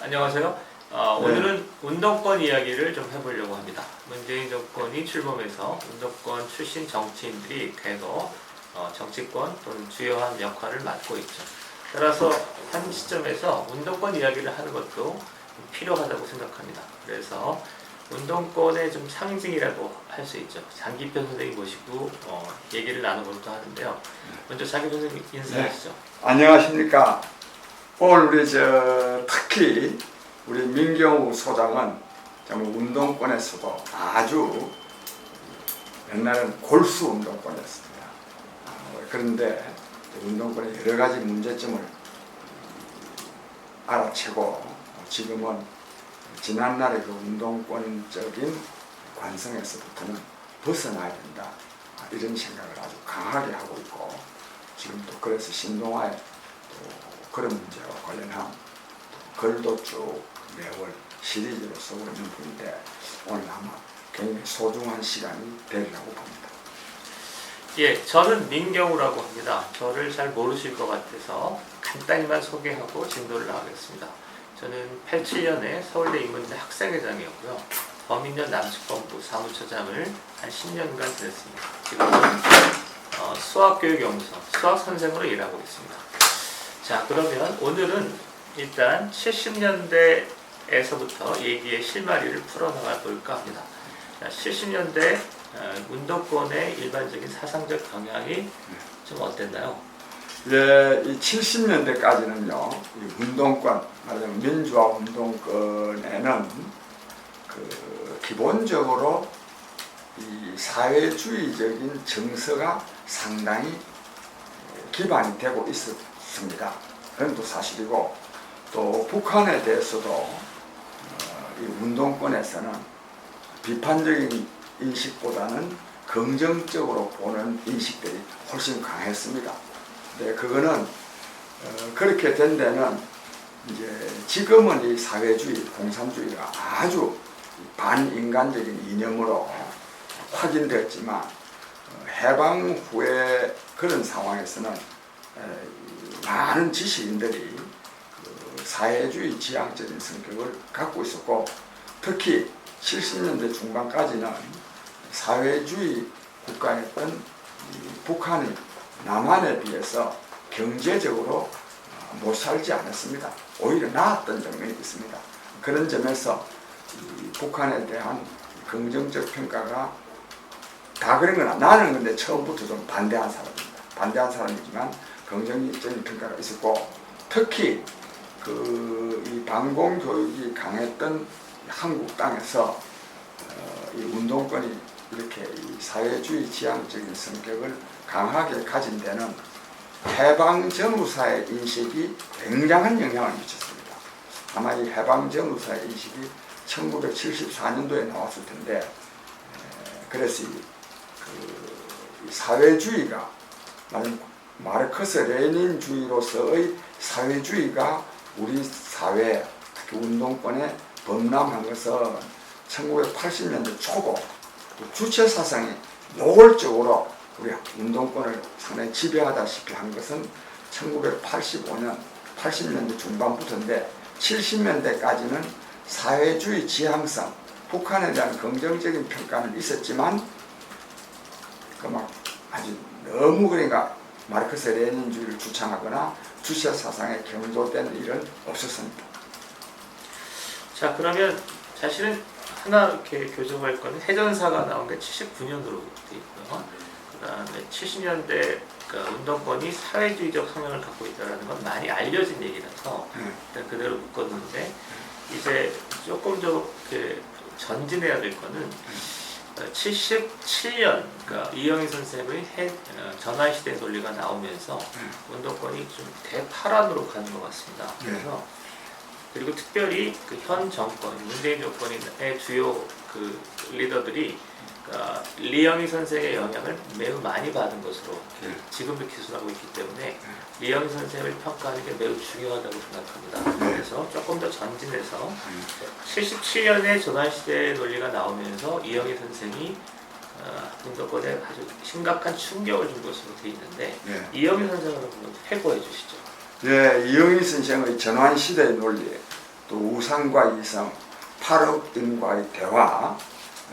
안녕하세요. 오늘은 운동권 이야기를 좀 해보려고 합니다. 문재인 정권이 출범해서 운동권 출신 정치인들이 계속 정치권 또는 주요한 역할을 맡고 있죠. 따라서 한 시점에서 운동권 이야기를 하는 것도 필요하다고 생각합니다. 그래서 운동권의 좀 상징이라고 할 수 있죠. 장기표 선생님 모시고 얘기를 나눠보려고 하는데요. 먼저 장기표 선생님 인사하시죠. 네. 안녕하십니까. 오늘 우리 특히 우리 민경우 소장은 정말 운동권에서도 아주 옛날에는 골수 운동권이었습니다. 그런데 운동권의 여러 가지 문제점을 알아채고 지금은 지난날의 그 운동권적인 관성에서부터는 벗어나야 된다, 이런 생각을 아주 강하게 하고 있고, 지금 또 그래서 신동아의 또 그런 문제와 관련한 글도 쭉 매월 시리즈로 쓰고 있는 분인데, 오늘 아마 굉장히 소중한 시간이 되리라고 봅니다. 예, 저는 민경우라고 합니다. 저를 잘 모르실 것 같아서 간단히만 소개하고 진도를 나가겠습니다. 저는 87년에 서울대 인문대 학생회장이었고요. 범인년 남측본부 사무처장을 한 10년간 지냈습니다. 지금은 수학교육연구소 수학선생으로 일하고 있습니다. 자, 그러면 오늘은 일단 70년대에서부터 얘기의 실마리를 풀어나가 볼까 합니다. 자, 70년대 운동권의 일반적인 사상적 경향이 좀 어땠나요? 예, 이 70년대까지는요, 이 운동권, 말하자면 민주화 운동권에는 기본적으로 이 사회주의적인 정서가 상당히 기반이 되고 있었습니다. 그건 또 사실이고, 또 북한에 대해서도 이 운동권에서는 비판적인 인식보다는 긍정적으로 보는 인식들이 훨씬 강했습니다. 네, 그거는 그렇게 된 데는 이제 지금은 이 사회주의, 공산주의가 아주 반인간적인 이념으로 확인되었지만, 해방 후에 그런 상황에서는 많은 지식인들이 사회주의 지향적인 성격을 갖고 있었고, 특히 70년대 중반까지는 사회주의 국가였던 북한이 남한에 비해서 경제적으로 못 살지 않았습니다. 오히려 나았던 점이 있습니다. 그런 점에서 북한에 대한 긍정적 평가가 다 그런 건 나는 근데 처음부터 좀 반대한 사람입니다. 반대한 사람이지만 긍정적인 평가가 있었고, 특히 이 반공 교육이 강했던 한국 땅에서 이 운동권이 이렇게 이 사회주의 지향적인 성격을 강하게 가진 데는 해방 전후사의 인식이 굉장한 영향을 미쳤습니다. 아마 이 해방 전후사의 인식이 1974년도에 나왔을 텐데, 그래서 이 사회주의가, 마르크스 레닌주의로서의 사회주의가 우리 사회, 특히 운동권에 범람한 것은 1980년대 초고, 주체 사상이 노골적으로 우리 운동권을 상당히 지배하다시피 한 것은 1985년, 80년대 중반부터인데, 70년대까지는 사회주의 지향성, 북한에 대한 긍정적인 평가는 있었지만, 아주 너무 그러니까 마르크스 레닌주의를 주창하거나 주체 사상에 경도된 일은 없었습니다. 자, 그러면 사실은 하나 이렇게 교정할 거는 해전사가 나온 게 79년도로 돼 있고요. 그 다음에 70년대 운동권이 사회주의적 성향을 갖고 있다는 건 많이 알려진 얘기라서 일단 그대로 묶었는데, 이제 조금 더 이렇게 전진해야 될 거는 77년, 그러니까 이영희 선생의 전환시대 논리가 나오면서 운동권이 좀 대파란으로 가는 것 같습니다. 그래서 그리고 특별히 현 정권, 문재인 정권의 주요 리더들이 리영희 선생의 영향을 매우 많이 받은 것으로 지금도 기술하고 있기 때문에 리영희 선생을 평가하는 게 매우 중요하다고 생각합니다. 그래서 조금 더 전진해서 77년에 조선시대 논리가 나오면서 이영희 선생이 운동권에 아주 심각한 충격을 준 것으로 되어 있는데 예. 이영희 선생을 한번 회고해 주시죠. 예, 이영희 선생의 전환시대의 논리, 또 우상과 이성, 8억인과의 대화,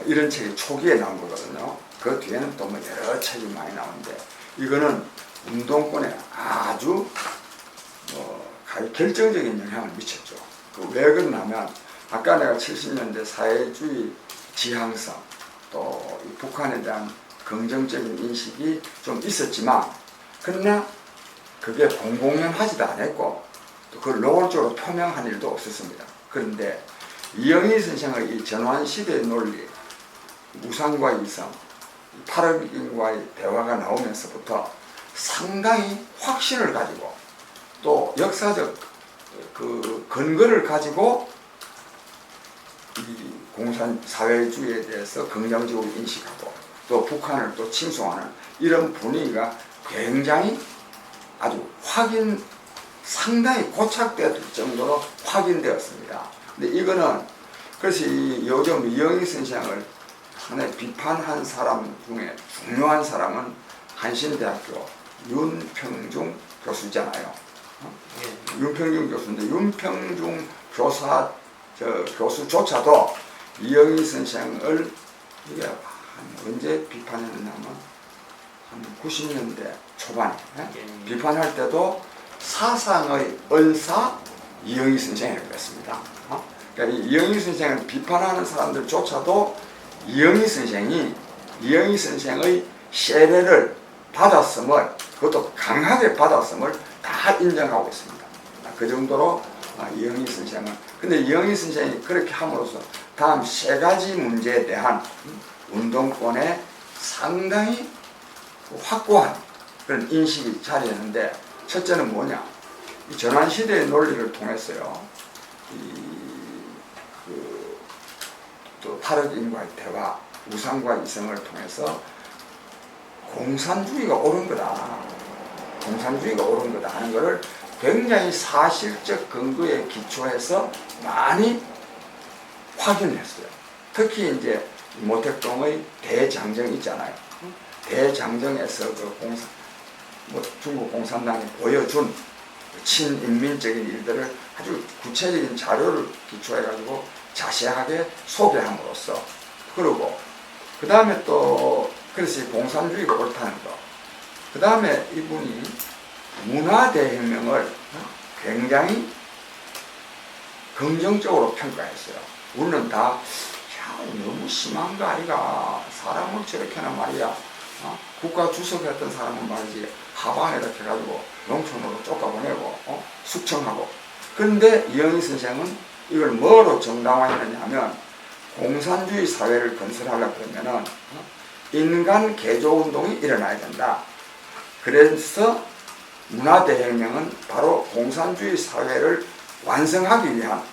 이런 책이 초기에 나온 거거든요. 그 뒤에는 또 뭐 여러 책이 많이 나오는데, 이거는 운동권에 아주 결정적인 영향을 미쳤죠. 왜 그러냐면, 아까 내가 70년대 사회주의 지향성, 또 이 북한에 대한 긍정적인 인식이 좀 있었지만, 그러나 그게 공공연하지도 않았고, 또 그걸 노골적으로 표명한 일도 없었습니다. 그런데 이영희 선생의 이 전환시대의 논리, 우상과 이성, 8억인과의 대화가 나오면서부터 상당히 확신을 가지고 또 역사적 그 근거를 가지고 이 공산 사회주의에 대해서 긍정적으로 인식하고 또 북한을 또 칭송하는 이런 분위기가 굉장히 아주 상당히 고착될 정도로 확인되었습니다. 근데 이거는 그래서 요즘 이영희 선생을 상당히 비판한 사람 중에 중요한 사람은 한신대학교 윤평중 교수잖아요. 예. 윤평중 교수인데 윤평중 교수조차도 이영희 선생을 이게 언제 비판했냐면 한 90년대 초반에 비판할 때도 사상의 은사 이영희 선생이라고 했습니다. 그러니까 이영희 선생을 비판하는 사람들조차도 이영희 선생의 세례를 받았음을, 그것도 강하게 받았음을 다 인정하고 있습니다. 그 정도로 이영희 선생은, 근데 이영희 선생이 그렇게 함으로써 다음 세 가지 문제에 대한 운동권에 상당히 확고한 그런 인식이 자리했는데, 첫째는 뭐냐? 이 전환시대의 논리를 통해서요, 또 8억인과의 대화, 우상과 이성을 통해서 공산주의가 옳은 거다. 공산주의가 옳은 거다 하는 것을 굉장히 사실적 근거에 기초해서 많이 확인했어요. 특히 이제 모택동의 대장정 있잖아요. 대장정에서 그 중국 공산당이 보여준 친인민적인 일들을 아주 구체적인 자료를 기초해가지고 자세하게 소개함으로써, 그리고 그 다음에 또 그래서 공산주의가 옳다는 거, 그 다음에 이분이 문화대혁명을 굉장히 긍정적으로 평가했어요. 우리는 다 너무 심한 거 아이가, 사람을 저렇게나 말이야, 국가 주석했던 사람은 말이지 하방에 이렇게 해가지고 농촌으로 쫓아보내고 숙청하고. 그런데 이영희 선생은 이걸 뭐로 정당화했느냐 하면, 공산주의 사회를 건설하려고 그러면은 인간 개조운동이 일어나야 된다. 그래서 문화대혁명은 바로 공산주의 사회를 완성하기 위한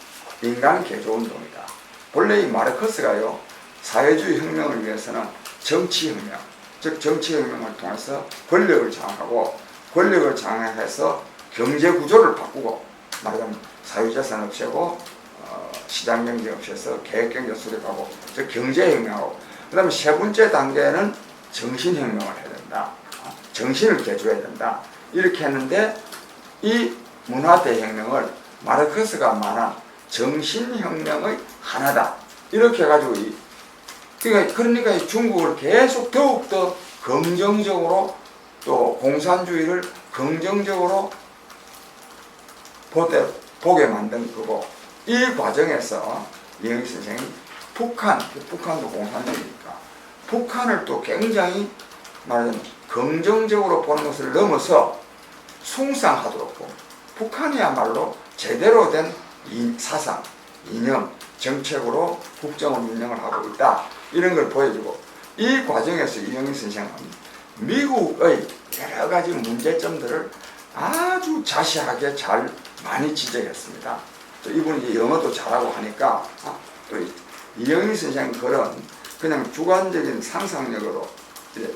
인간 개조운동이다. 본래 이 마르크스가요, 사회주의 혁명을 위해서는 정치혁명, 즉 정치혁명을 통해서 권력을 장악하고, 권력을 장악해서 경제구조를 바꾸고, 말하자면 사유재산 없애고 시장경제 없애서 계획경제 수립하고, 즉 경제혁명하고, 그 다음에 세 번째 단계는 정신혁명을 해야 된다. 정신을 개조해야 된다. 이렇게 했는데, 이 문화대혁명을 마르크스가 말한 정신혁명의 하나다. 이렇게 해가지고 그러니까 중국을 계속 더욱더 긍정적으로, 또 공산주의를 긍정적으로 보게 만든 거고, 이 과정에서 이영희 선생이 북한도 공산주의니까 북한을 또 굉장히 말하자면 긍정적으로 보는 것을 넘어서 숭상하도록 보고, 북한이야말로 제대로 된 사상, 이념, 정책으로 국정을 운영을 하고 있다. 이런 걸 보여주고, 이 과정에서 이영희 선생은 미국의 여러 가지 문제점들을 아주 자세하게 많이 지적했습니다. 또 이분이 영어도 잘하고 하니까 또 이영희 선생 글은 그냥 주관적인 상상력으로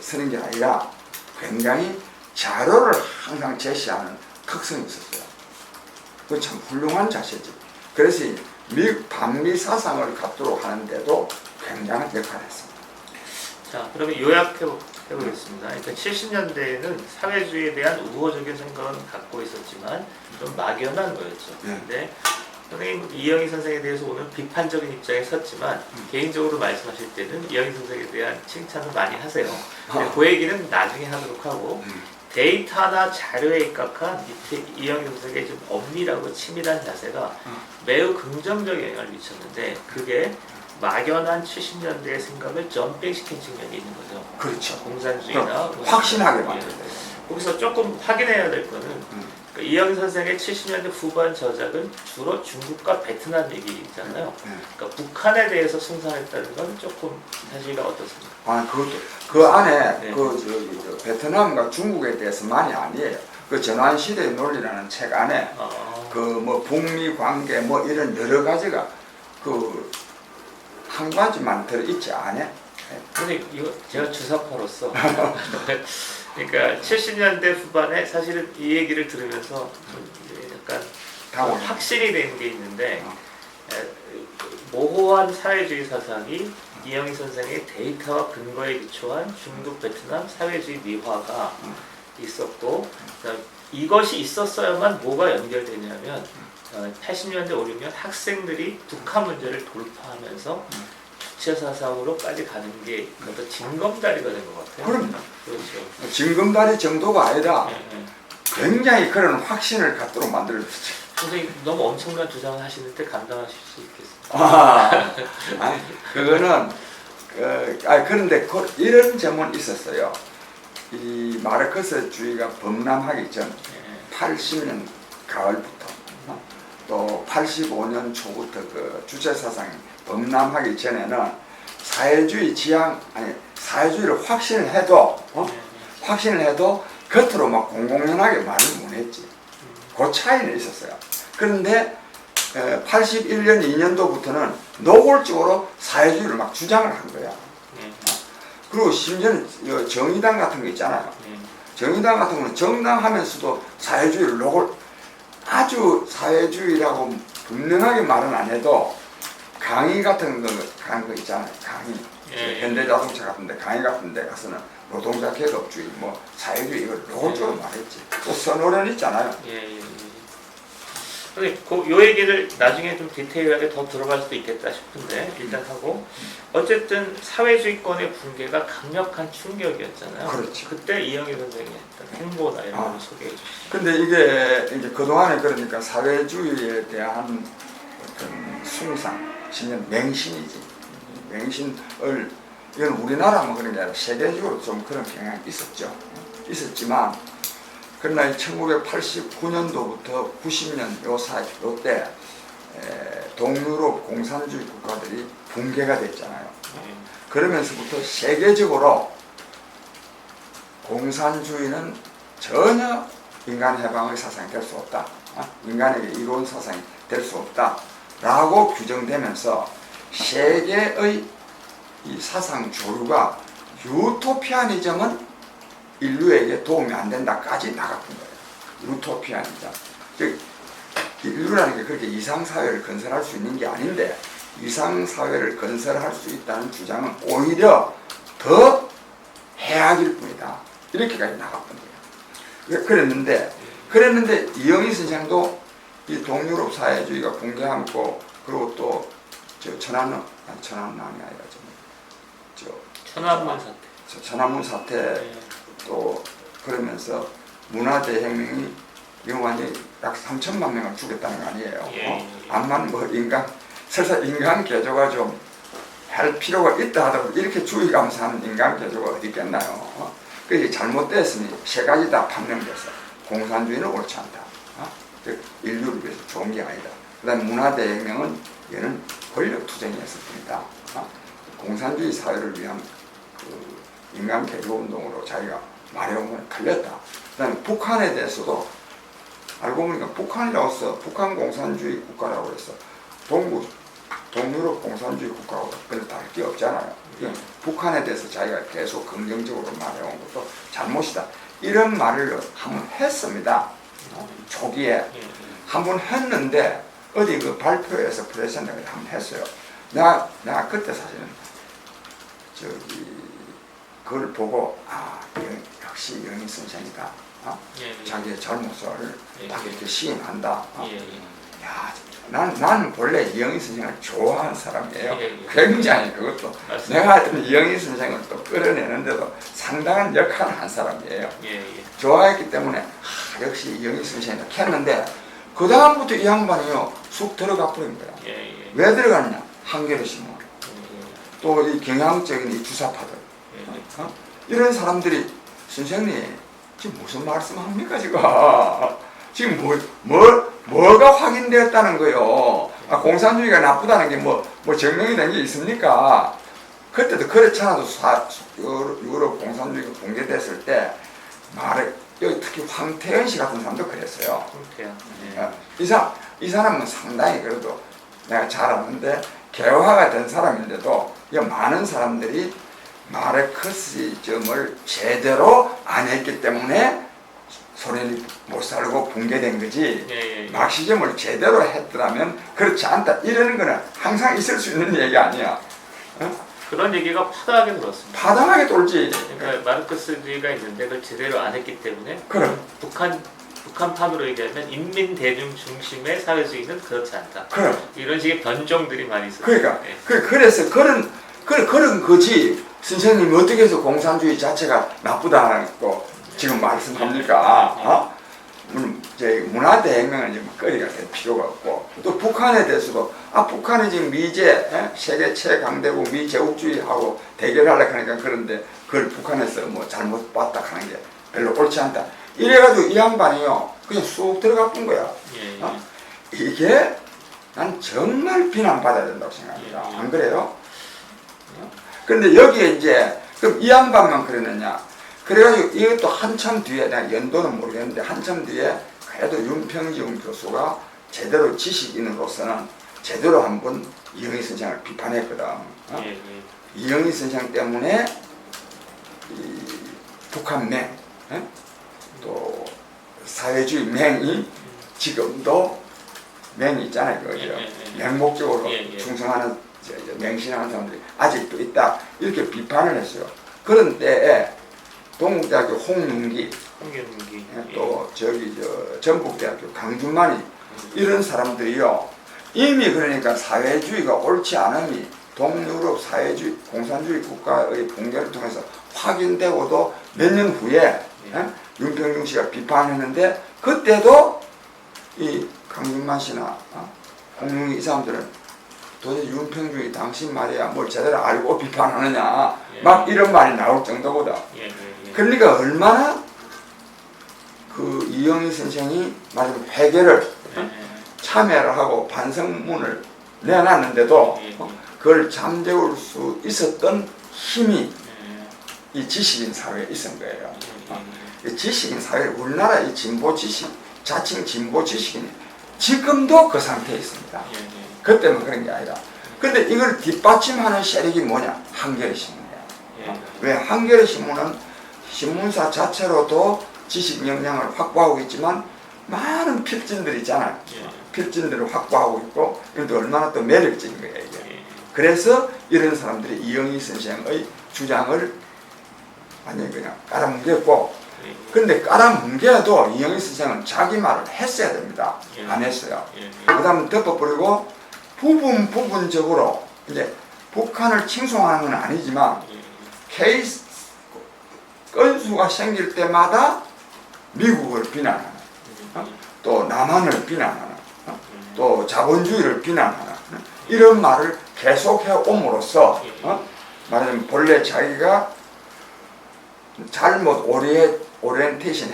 쓰는 게 아니라 굉장히 자료를 항상 제시하는 특성이 있었어요. 그건 참 훌륭한 자세지. 그래서 미국 반미 사상을 갖도록 하는데도 굉장한 역할을 했습니다. 자, 그러면 요약해보겠습니다. 그러니까 70년대에는 사회주의에 대한 우호적인 생각은 갖고 있었지만 좀 막연한 거였죠. 네. 근데 선생님 이영희 선생에 대해서 오늘 비판적인 입장에 섰지만 개인적으로 말씀하실 때는 이영희 선생에 대한 칭찬을 많이 하세요. 근데 그 얘기는 나중에 하도록 하고 데이터나 자료에 입각한 이영희 선생의 좀 엄밀하고 치밀한 자세가 매우 긍정적인 영향을 미쳤는데 그게 막연한 70년대의 생각을 점핑시킨 측면이 있는 거죠. 그렇죠. 공산주의나 확신하게 예. 만들어요. 거기서 조금 확인해야 될 거는 그러니까 이영희 선생의 70년대 후반 저작은 주로 중국과 베트남 얘기잖아요. 그러니까 북한에 대해서 숭상했다는 건 조금 사실이 어떻습니까? 아, 그것도 그 안에 네. 저 베트남과 중국에 대해서만이 아니에요. 그 전환시대의 논리라는 책 안에 그 뭐 북미 관계 뭐 이런 여러 가지가 그 한 가지만 들어있지 않아요? 근데 이거 제가 주사파로서 그러니까 70년대 후반에 사실은 이 얘기를 들으면서 좀 이제 약간 당황. 확신이 되는 게 있는데 모호한 사회주의 사상이 이영희 선생의 데이터와 근거에 기초한 중국 베트남 사회주의 미화가 있었고 이것이 있었어야만 뭐가 연결되냐면 80년대 5, 6년 학생들이 북한 문제를 돌파하면서 주체 사상으로까지 가는 게 어떤 징검다리가 된 것 같아요. 그럼요. 그렇죠. 징검다리 정도가 아니라 예, 예. 굉장히 그런 확신을 갖도록 만들어줬죠. 선생님 너무 엄청난 주장을 하시는데 감당하실 수 있겠습니까? 아니, 그거는 그런데 이런 점은 있었어요. 이 마르크스주의가 범람하기 전 80년 가을부터 또 85년 초부터 그 주체 사상이 범람하기 전에는 사회주의 지향 아니 사회주의를 확신을 해도 겉으로 막 공공연하게 말을 못했지. 그 차이는 있었어요. 그런데 81년 2년도부터는 노골적으로 사회주의를 막 주장을 한 거야. 그리고 심지어는 정의당 같은 거 있잖아요. 정의당 같은 거는 정당하면서도 사회주의를 아주 사회주의라고 분명하게 말은 안 해도 강의 같은 거 있잖아요. 강의. 현대자동차 같은 데 강의 같은 데 가서는 노동자 계급주의 뭐 사회주의 이걸 노골적으로 말했지. 또 선언은 있잖아요. 근데 요 얘기를 나중에 좀 디테일하게 더 들어갈 수도 있겠다 싶은데 일단 하고 어쨌든 사회주의권의 붕괴가 강력한 충격이었잖아요. 그렇죠. 그때 이영희 선생이 했던 행보나 이런 걸 소개해 주시죠. 근데 이게 이제 그동안에 그러니까 사회주의에 대한 어떤 숭상, 심지어 맹신이지. 맹신을 이건 우리나라만 그런 게 아니라 세계적으로 좀 그런 경향이 있었죠. 있었지만 그러나 1989년도부터 90년 요때 동유럽 공산주의 국가들이 붕괴가 됐잖아요. 그러면서부터 세계적으로 공산주의는 전혀 인간 해방의 사상이 될 수 없다. 인간에게 이로운 사상이 될 수 없다. 라고 규정되면서 세계의 이 사상 조류가 유토피아니즘은 인류에게 도움이 안 된다까지 나갔던 거예요. 유토피아니즘. 즉 인류라는 게 그렇게 이상사회를 건설할 수 있는 게 아닌데 이상사회를 건설할 수 있다는 주장은 오히려 더 해악일 뿐이다. 이렇게까지 나갔던 거예요. 그랬는데 이영희 선생도 이 동유럽 사회주의가 붕괴하고 그리고 또 천안함이 아니라 천안문 사태 또 그러면서 문화대혁명이 완전히 약 3천만 명을 죽였다는 거 아니에요. 암만 뭐 설사 인간 개조가 좀 할 필요가 있다 하더라도 이렇게 주의 감사하는 인간 개조가 어디 있겠나요? 그게 잘못됐으니 세 가지 다 판명돼서 공산주의는 옳지 않다. 즉 인류를 위해서 좋은 게 아니다. 그 다음에 문화대혁명은 얘는 권력투쟁이었을 뿐이다. 공산주의 사회를 위한 그 인간 개조운동으로 자기가 말해온 건 틀렸다. 그 다음에 북한에 대해서도 알고 보니까 북한이라고서 북한 공산주의 국가라고 해서 동유럽 공산주의 국가하고 별로 다를 게 없잖아요. 북한에 대해서 자기가 계속 긍정적으로 말해온 것도 잘못이다. 이런 말을 한번 했습니다. 초기에 한번 했는데 어디 그 발표에서 프레젠트를 한번 했어요. 내가 그때 사실은 그걸 보고 역시 영희 선생이다. 예, 예. 자기의 잘못을 예, 딱 예. 이렇게 시인한다. 예, 예. 야, 나는 본래 이영희 선생을 좋아하는 사람이에요. 예, 예. 굉장히 그것도 맞습니다. 내가 하여튼 이영희 선생을 또 끌어내는데도 상당한 역할을 한 사람이에요. 예, 예. 좋아했기 때문에 역시 이영희 선생이다 했는데 그 다음부터 이 양반이요 쑥 들어가 버린 거야. 예, 예. 왜 들어갔냐? 한겨레 신문. 예, 또 이 경향적인 이 주사파들. 예. 이런 사람들이 선생님 지금 무슨 말씀합니까 지금? 지금 뭐가 확인되었다는 거요? 공산주의가 나쁘다는 게 뭐 증명이 된 게 있습니까? 그때도 그렇잖아도 유럽 공산주의가 붕괴됐을 때 여기 특히 황태현 씨 같은 사람도 그랬어요. 그렇게요. 이 사람은 상당히 그래도 내가 잘 아는데 개화가 된 사람인데도 이 많은 사람들이 마르크시즘을 제대로 안 했기 때문에 소련이 못 살고 붕괴된 거지. 예, 예. 막시즘을 제대로 했더라면 그렇지 않다. 이러는 거는 항상 있을 수 있는 얘기 아니야. 그런 얘기가 파다하게 들었습니다. 파당하게 돌지. 그러니까 마르크스주의가 있는데 그걸 제대로 안 했기 때문에 그럼. 북한판으로 얘기하면 인민 대중 중심의 사회주의는 그렇지 않다. 그럼. 이런 식의 변종들이 많이 있어요. 그러니까 예. 그래서 그런 거지. 선생님이 어떻게 해서 공산주의 자체가 나쁘다고 지금 말씀합니까? 문화대혁명은 지금 거리가 될 필요가 없고 또 북한에 대해서도 북한이 지금 세계 최강대국 미제국주의하고 대결하려고 하니까 그런데 그걸 북한에서 뭐 잘못 봤다 하는 게 별로 옳지 않다. 이래가지고 이 양반이요 그냥 쑥 들어가 본 거야. 예, 이게 난 정말 비난받아야 된다고 생각합니다. 예. 안 그래요? 그런데 여기에 이제 그럼 이 양반만 그러느냐? 그래가지고 이것도 한참 뒤에 내가 연도는 모르겠는데 한참 뒤에 그래도 윤평지웅 교수가 제대로 지식인으로서는 제대로 한번 이영희 선생을 비판했거든. 이영희 선생 때문에 이 북한맹 또 사회주의 맹이 지금도 맹이 있잖아요. 그죠? 맹목적으로 충성하는 맹신하는 사람들이 아직도 있다. 이렇게 비판을 했어요. 그런 때에 동국대학교 홍문기 또 전북대학교 강준만이 이런 사람들이요 이미 그러니까 사회주의가 옳지 않음이 동유럽 사회주의 공산주의 국가의 붕괴를 통해서 확인되고도 몇 년 후에 윤평중 씨가 비판했는데 그때도 이 강준만 씨나 홍문기 이 사람들은 도대체 윤평중이 당신 말이야 뭘 제대로 알고 비판하느냐 막 이런 말이 나올 정도거든. 그러니까 얼마나 그 이영희 선생이 말하자면 회계를 참여를 하고 반성문을 내놨는데도 그걸 잠재울 수 있었던 힘이 이 지식인 사회에 있은 거예요. 이 지식인 사회 우리나라 이 진보 지식 자칭 진보 지식인이 지금도 그 상태에 있습니다. 그때만 그런 게 아니라. 근데 이걸 뒷받침하는 세력이 뭐냐? 한겨레 신문이에요. 왜 한겨레 신문은 신문사 자체로도 지식 역량을 확보하고 있지만 많은 필진들이 있잖아요. 필진들을 확보하고 있고 이것도 얼마나 또 매력적인 거예요. 이게. 그래서 이런 사람들이 이영희 선생의 주장을 완전히 그냥 깔아뭉개고 그런데 깔아뭉개도 이영희 선생은 자기 말을 했어야 됩니다. 안 했어요. 그 다음 덮어버리고 부분적으로 이제 북한을 칭송하는 건 아니지만 케이스 건수가 생길 때마다 미국을 비난하는 또 남한을 비난하는 또 자본주의를 비난하는 이런 말을 계속해 옴으로써 말하자면 본래 자기가 잘못 오리엔테이션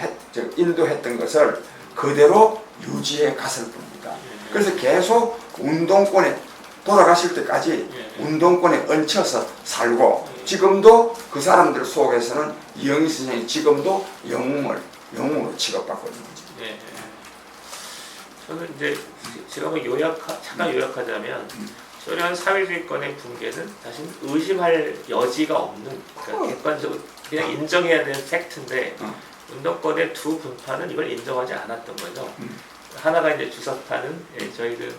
인도했던 것을 그대로 유지해 갔을 뿐입니다. 그래서 계속 운동권에 돌아가실 때까지 운동권에 얹혀서 살고 지금도 그 사람들 속에서는 이영희 선생이 지금도 영웅으로 취급받고 있는 거죠. 저는 이제 제가 뭐 잠깐 요약하자면 소련 사회주의권의 붕괴는 사실 의심할 여지가 없는 그러니까 객관적으로 그냥 인정해야 되는 팩트인데 운동권의 두 분파는 이걸 인정하지 않았던 거죠. 하나가 이제 주사파는 저희들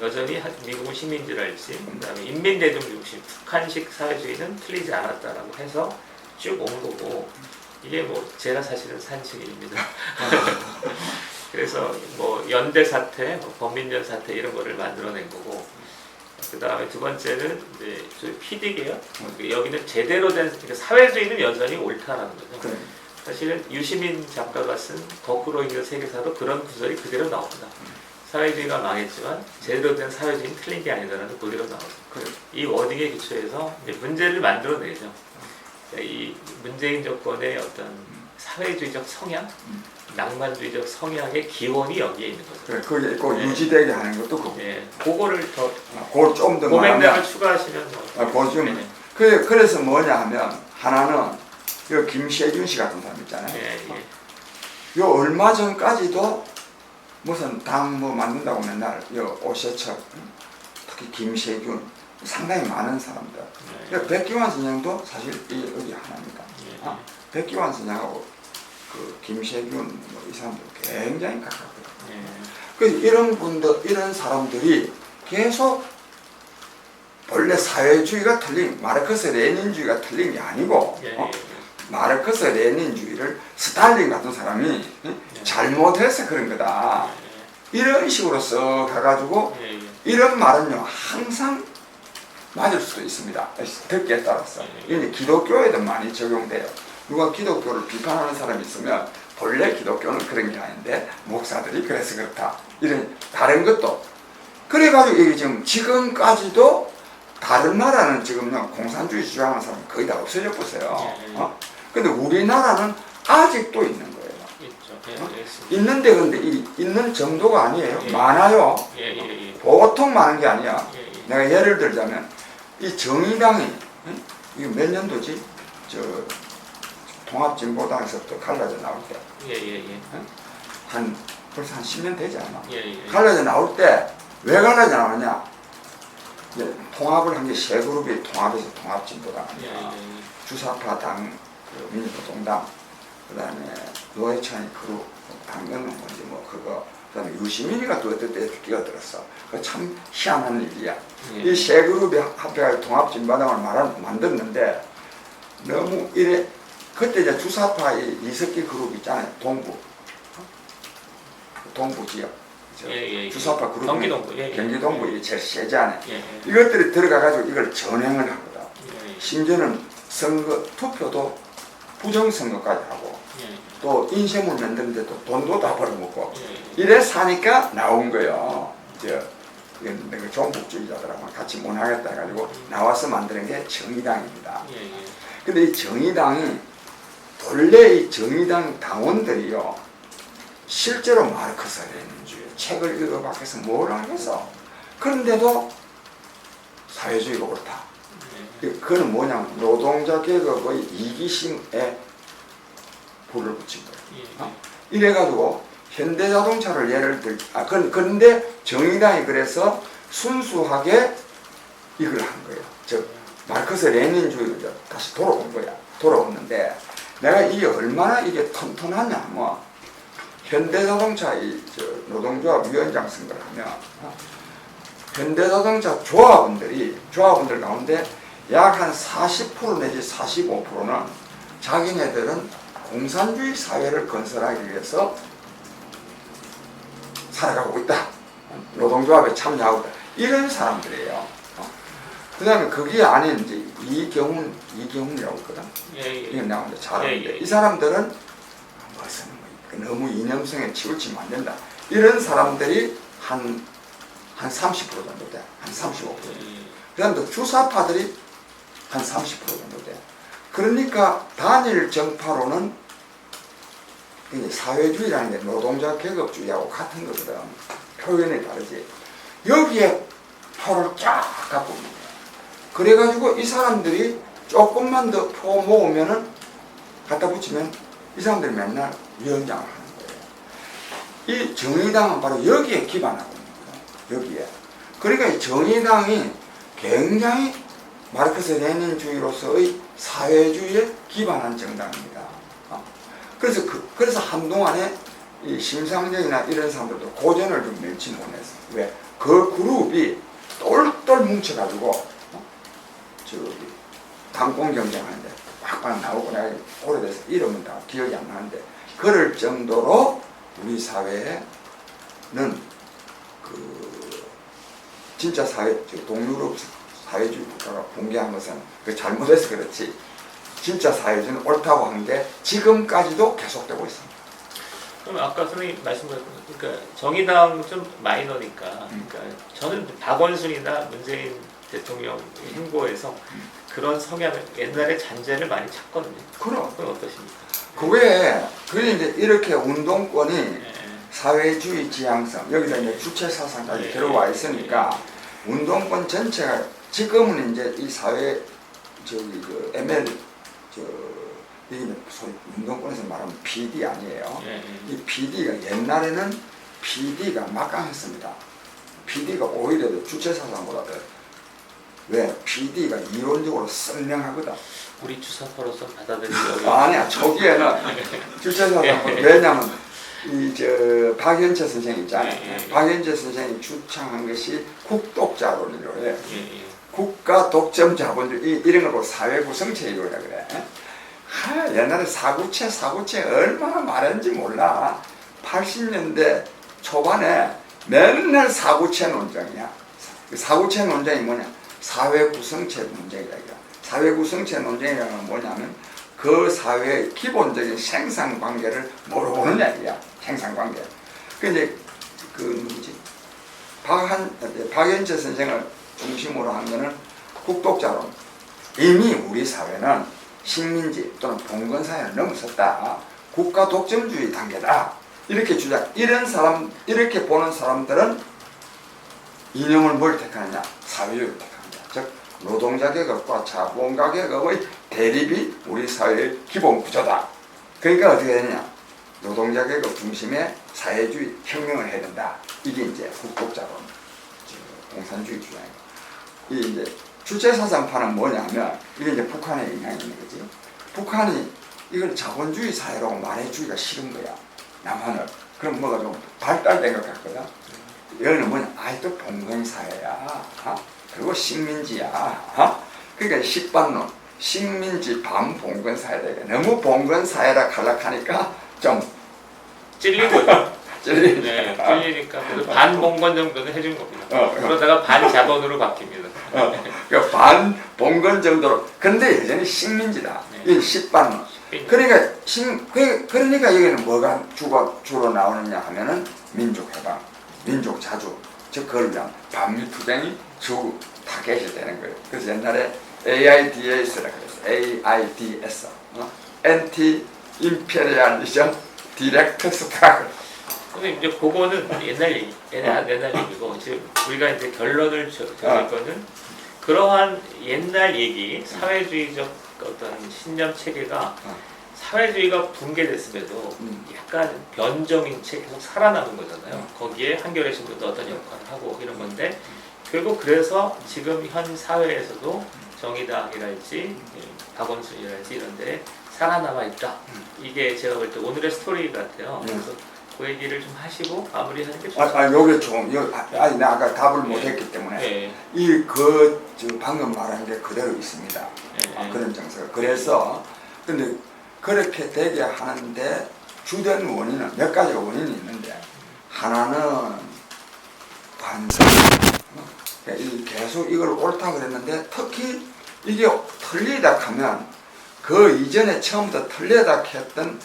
여전히 미국은 식민지를 알지 그다음에 인민대중 중심 북한식 사회주의는 틀리지 않았다라고 해서 쭉 온 거고 이게 뭐 제가 사실은 산증인입니다. 그래서 뭐 연대 사태, 뭐 범민련 사태 이런 거를 만들어낸 거고 그 다음에 두 번째는 이제 저희 PD계요. 여기는 제대로 된 그러니까 사회주의는 여전히 옳다라는 거죠. 그래. 사실은 유시민 작가가 쓴 거꾸로 읽는 세계사도 그런 구절이 그대로 나옵니다. 사회주의가 망했지만 제대로 된 사회주의는 틀린 게 아니다라는 그대로 나오죠. 그래. 이 워딩에 기초해서 이제 문제를 만들어내죠. 이 문재인 정권의 어떤 사회주의적 성향, 낭만주의적 성향의 기원이 여기에 있는 거죠. 그래. 그게 꼭 네. 유지되게 하는 것도 그거. 예, 그거를 더 그걸 좀더 고백량을 추가하시면 뭐. 보좀 네. 그래서 뭐냐 하면 하나는 요 김세균 씨 같은 사람 있잖아요. 예, 예. 요 얼마 전까지도 무슨 당 뭐 만든다고 맨날 요 오세척 특히 김세균 상당히 많은 사람들. 예, 백기환 선생도 사실 여기 하나입니다. 예, 아, 백기환 선생하고 그 김세균 뭐 이 사람들 굉장히 가깝거든요. 예. 그래서 이런 분들, 이런 사람들이 계속 본래 사회주의가 틀린, 마르크스 레닌주의가 틀린 게 아니고, 예, 마르크스 레닌주의를 스탈린 같은 사람이 잘못해서 그런 거다. 이런 식으로 써 가가지고, 예, 예. 이런 말은요, 항상 맞을 수도 있습니다. 듣기에 따라서. 이게 기독교에도 많이 적용돼요. 누가 기독교를 비판하는 사람이 있으면, 본래 기독교는 그런 게 아닌데 목사들이 그래서 그렇다 이런 다른 것도 그래가지고 이게 지금까지도 다른 나라는 지금요 공산주의 주장하는 사람 거의 다 없어져 보세요. 근데 우리나라는 아직도 있는 거예요. 있죠. 있는데 근데 있는 정도가 아니에요. 예. 많아요. 예, 예, 예. 보통 많은 게 아니야. 예, 예. 내가 예를 들자면 이 정의당이 이거 몇 년도지? 통합진보당에서부터 갈라져 나올 때 예, 예, 예. 벌써 한 10년 되지 않나? 예, 예. 갈라져 나올 때 왜 갈라져 나오냐? 통합을 한 게 세 그룹이 통합해서 통합진보당 예, 아니야. 예, 예. 주사파 당, 민주노동당, 그 다음에 노회찬이 그룹, 당연은 뭔지 뭐 그거, 그 다음에 유시민이가 또 어떨 때 끼어들었어. 그 참 희한한 일이야. 예. 이 세 그룹이 합해서 통합진보당을 만들었는데 너무 이래. 그때 이제 주사파 이석기 그룹 있잖아요. 동부 지역. 예, 예. 주사파 그룹. 경기동부. 예, 예. 경기동부 이 제일 세잖아요. 예, 예. 이것들이 들어가가지고 이걸 전행을 하거든. 예, 예. 심지어는 선거, 투표도 부정선거까지 하고 예, 또 인쇄물 만드는데도 돈도 다 벌어먹고 예. 이래 사니까 나온 거예요. 이건 내가 종북주의자들하고 같이 못 하겠다 해가지고 나와서 만드는 게 정의당입니다. 예, 예. 근데 이 정의당이 본래 이 정의당 당원들이요 실제로 마르크스 레닌주의 책을 읽어봤겠어 뭘 알겠어. 그런데도 사회주의가 옳다. 그거는 뭐냐면 노동자 계급의 이기심에 불을 붙인 거예요. 이래가지고 현대자동차를 예를 그런데 정의당이 그래서 순수하게 이걸 한 거예요. 즉 마르크스 레닌주의로 다시 돌아온 거야. 돌아왔는데 내가 이게 얼마나 이게 튼튼하냐 뭐 현대자동차 노동조합 위원장 선거를 하면 현대자동차 조합원들 가운데 약 한 40% 내지 45%는 자기네들은 공산주의 사회를 건설하기 위해서 살아가고 있다. 노동조합에 참여하고 있다. 이런 사람들이에요. 그 다음에 거기에 안에 이제 이경훈이라고 있거든. 예, 예. 이건 나오는데 잘하는데 예, 예. 이 사람들은 무슨 너무 이념성에 치우치면 안 된다. 이런 사람들이 한 30% 정도 돼. 한 35%. 그 다음에 주사파들이 한 30% 정도 돼. 그러니까 단일 정파로는 사회주의라는 게 노동자 계급주의하고 같은 거거든. 표현이 다르지. 여기에 표를 쫙 갖고 있는 거야. 그래가지고 이 사람들이 조금만 더 표 모으면은 갖다 붙이면 이 사람들이 맨날 위원장을 하는 거예요. 이 정의당은 바로 여기에 기반하고 있는 거예요. 여기에. 그러니까 이 정의당이 굉장히 마르크스 레닌주의로서의 사회주의에 기반한 정당입니다. 그래서 한동안에 이 심상정이나 이런 사람들도 고전을 좀 멸치 못했어요. 왜? 그 그룹이 똘똘 뭉쳐가지고 당권 경쟁하는데 막 막 나오고 내가 오래돼서 이름은 다 기억이 안 나는데 그럴 정도로 우리 사회에는 그 진짜 동유럽 사회주의 국가가 붕괴한 것은 그 잘못해서 그렇지 진짜 사회주의는 옳다고 한 게 지금까지도 계속되고 있습니다. 그럼 아까 선생님 말씀하신 그러니까 정의당 좀 마이너니까 그러니까 저는 박원순이나 문재인 대통령 행보에서 그런 성향을 옛날에 잔재를 많이 찾거든요. 그럼 그건 어떠십니까? 그게 이제 이렇게 운동권이 사회주의 지향성 여기다 이제 주체 사상까지 들어와 있으니까 운동권 전체가 지금은 이제 이 사회 그 ML 이게 소위 운동권에서 말하면 PD 아니에요. 이 PD가 옛날에는 PD가 막강했습니다. PD가 오히려 주체 사상보다 왜 PD가 이론적으로 선명하거든. 우리 주사파로서 받아들이기 아니야 저기에는 주체 사상 왜냐면 박연채 선생 있잖아요. 박연채 선생이 주창한 것이 국독자론이라고 해요. 국가 독점 자본주의 이런 걸 사회 구성체 이론이라 그래. 옛날에 사구체 얼마나 말했는지 몰라. 80년대 초반에 맨날 사구체 논쟁이야. 사구체 논쟁이 뭐냐? 사회 구성체 논쟁이라 그래. 사회 구성체 논쟁이라는 건 뭐냐면 그 사회의 기본적인 생산 관계를 모르는 얘기야. 생산 관계. 근데 그 누구지? 박연채 선생을 중심으로 한 거는 국독자론. 이미 우리 사회는 식민지 또는 봉건 사회를 넘어섰다. 국가 독점주의 단계다. 이렇게 이렇게 보는 사람들은 이념을 뭘 택하느냐? 사회주의를 택합니다. 즉 노동자 계급과 자본가 계급의 대립이 우리 사회의 기본 구조다. 그러니까 어떻게 되느냐? 노동자 계급 중심의 사회주의 혁명을 해야 된다. 이게 이제 국독자론, 공산주의 주장이고. 이 이제 주체사상파는 뭐냐면 이게 이제 북한의 영향이 있는 거지. 북한이 이걸 자본주의 사회라고 말해주기가 싫은 거야. 남한을. 그럼 뭐가 좀 발달된 것 같거든. 여기는 뭐냐? 또 봉건 사회야. 그리고 식민지야. 그러니까 식반론, 식민지 반봉건 사회다. 너무 봉건 사회라 갈락하니까 좀 찔리고요. 찔리니까. 찔리니까 반봉건 정도는 해준 겁니다. 그러다가 반자본으로 바뀝니다. 그러니까 반봉건 정도로. 근데 여전히 식민지다. 이 식반론. 그러니까 여기는 뭐가 주로 나오느냐 하면은 민족해방, 민족자주, 즉 그걸 위한 반미투쟁이 주 타겟이 되는 거예요. 그래서 옛날에 AIDS라 그랬어요. AIDS, Anti Imperialism Direct Struggle. 근데 이제 그거는 옛날 얘기고 지금 우리가 이제 결론을 저질 거는 그러한 옛날 얘기, 사회주의적 어떤 신념 체계가 사회주의가 붕괴됐음에도 약간 변정인 채 계속 살아남은 거잖아요. 거기에 한겨레 신문도 어떤 역할을 하고 이런 건데 결국 그래서 지금 현 사회에서도 정의당이랄지 박원순이랄지 이런 데 살아남아 있다. 이게 제가 볼 때 오늘의 스토리 같아요. 그래서 그 얘기를 좀 하시고 마무리하는 게 좋습니다. 요게 좀, 나 아까 답을 못했기 때문에 방금 말한 게 그대로 있습니다. 그런 정서가. 그래서 근데 그렇게 되게 하는데 주된 원인은 몇 가지가 원인이 있는데 하나는 관성. 계속 이걸 옳다 그랬는데 특히 이게 틀리다 하면 그 이전에 처음부터 틀리다 했던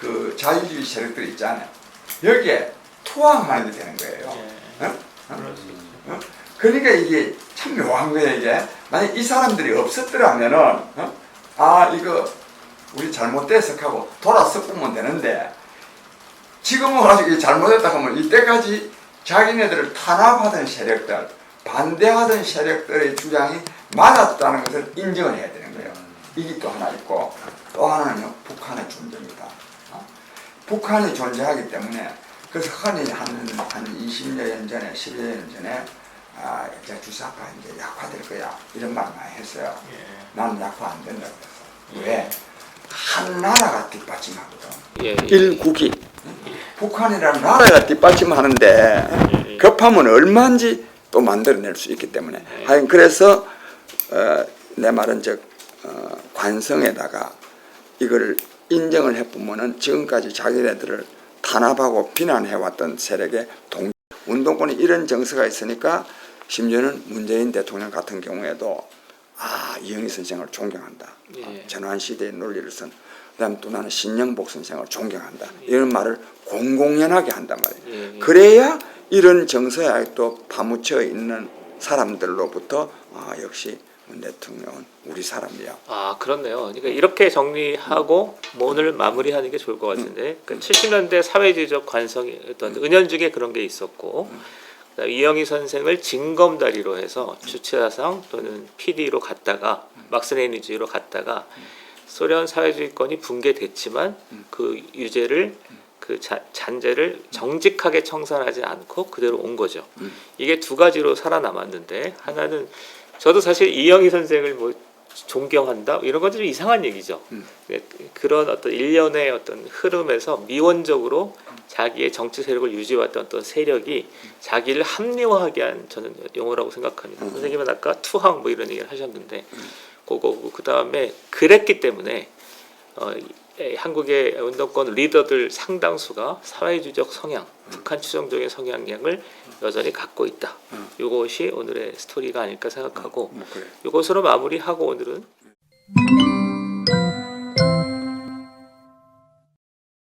그 자유주의 세력들이 있잖아요. 여기에 투항하게 되는 거예요. 그러니까 이게 참 묘한 거예요. 이게 만약 이 사람들이 없었더라면은 이거 우리 잘못돼서 하고 돌아서보면 되는데 지금은 아직 잘못했다 하면 이때까지 자기네들을 탄압하던 세력들, 반대하던 세력들의 주장이 맞았다는 것을 인정을 해야 되는 거예요. 이게 또 하나 있고 또 하나는요, 북한의 존재입니다. 북한이 존재하기 때문에 그래서 흔히 한 20년 전에, 10년 전에 이제 주사파 이제 약화될 거야 이런 말 많이 했어요. 나는 약화 안 된다고 했어. 왜? 한 나라가 뒷받침하거든. 일국이. 북한이라는 나라가 뒷받침하는데 급하면 얼마인지 또 만들어낼 수 있기 때문에 하여튼 그래서 내 말은 관성에다가 이걸 인정을 해보면은 지금까지 자기네들을 탄압하고 비난해왔던 세력의 운동권이 이런 정서가 있으니까 심지어는 문재인 대통령 같은 경우에도 이영희 선생을 존경한다. 예. 전환 시대의 논리를 쓴. 그다음 또 나는 신영복 선생을 존경한다. 이런 말을 공공연하게 한단 말이에요. 예. 그래야 이런 정서에 또 파묻혀 있는 사람들로부터 역시 문 대통령은 우리 사람이야. 그렇네요. 그러니까 이렇게 정리하고 뭐 오늘 마무리하는 게 좋을 것 같은데, 70년대 사회주의적 관성이 어떤 은연중에 그런 게 있었고, 그다음에 이영희 선생을 징검다리로 해서 주체사상 또는 PD로 갔다가 막스레니주의로 갔다가 소련 사회주의권이 붕괴됐지만 그 유죄를 그 잔재를 정직하게 청산하지 않고 그대로 온 거죠. 이게 두 가지로 살아남았는데, 하나는 저도 사실 이영희 선생을 뭐 존경한다 이런 건 좀 이상한 얘기죠. 그런 어떤 일련의 어떤 흐름에서 미원적으로 자기의 정치 세력을 유지해왔던 어떤 세력이 자기를 합리화하게 한 저는 용어라고 생각합니다. 선생님은 아까 투항 뭐 이런 얘기를 하셨는데 그거고, 그 다음에 그랬기 때문에 한국의 운동권 리더들 상당수가 사회주의적 성향, 북한 추종적인 성향을 여전히 갖고 있다. 이것이 오늘의 스토리가 아닐까 생각하고 그래. 이것으로 마무리하고 오늘은